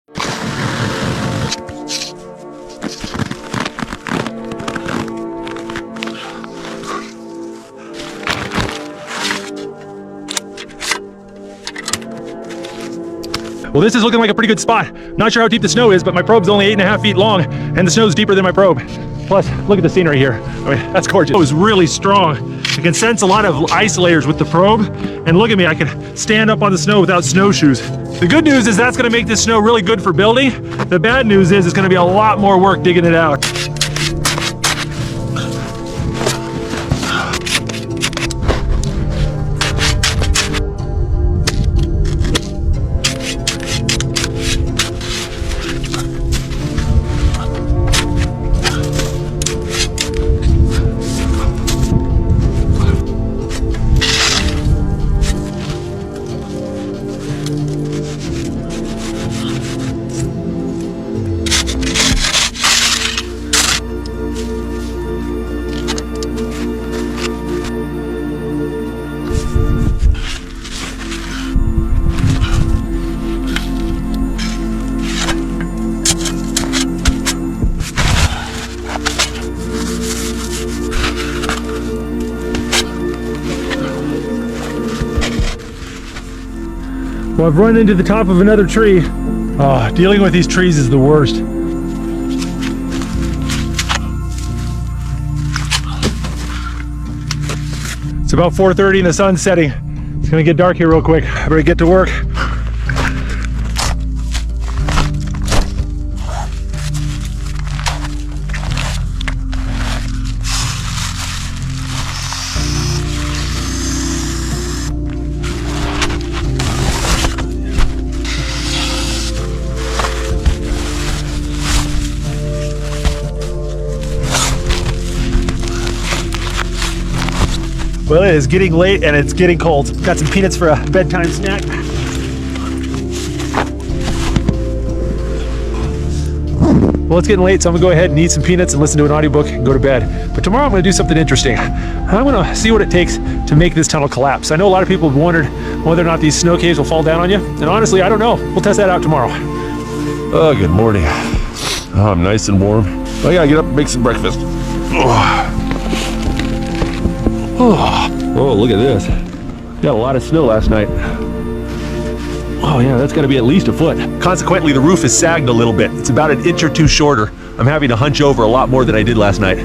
Well, this is looking like a pretty good spot. Not sure how deep the snow is, but my probe's only 8.5 feet long, and the snow's deeper than my probe. Plus, look at the scenery here. I mean, that's gorgeous. It was really strong. I can sense a lot of ice layers with the probe, and look at me, I can stand up on the snow without snowshoes. The good news is that's gonna make this snow really good for building. The bad news is it's gonna be a lot more work digging it out. Well, I've run into the top of another tree. Dealing with these trees is the worst. It's about 4:30 and the sun's setting. It's gonna get dark here real quick. I better get to work. Well, it is getting late and it's getting cold. Got some peanuts for a bedtime snack. Well, it's getting late, so I'm gonna go ahead and eat some peanuts and listen to an audiobook and go to bed. But tomorrow I'm gonna do something interesting. I'm gonna see what it takes to make this tunnel collapse. I know a lot of people have wondered whether or not these snow caves will fall down on you. And honestly, I don't know. We'll test that out tomorrow. Oh, good morning. Oh, I'm nice and warm. I gotta get up and make some breakfast. Oh, look at this. Got a lot of snow last night. Oh yeah, that's gotta be at least a foot. Consequently, the roof is sagged a little bit. It's about an inch or two shorter. I'm having to hunch over a lot more than I did last night.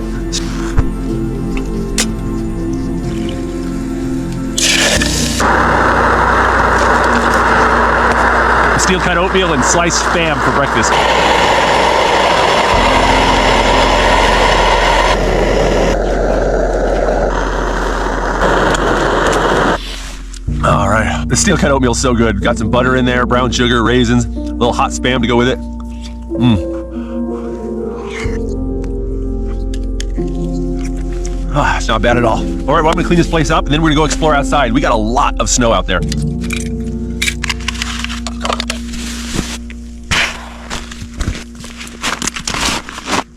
Steel-cut oatmeal and sliced Spam for breakfast. All right, the steel-cut oatmeal is so good. Got some butter in there, brown sugar, raisins, a little hot Spam to go with it. It's not bad at all. All right, well, I'm gonna clean this place up and then we're gonna go explore outside. We got a lot of snow out there.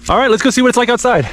All right, let's go see what it's like outside.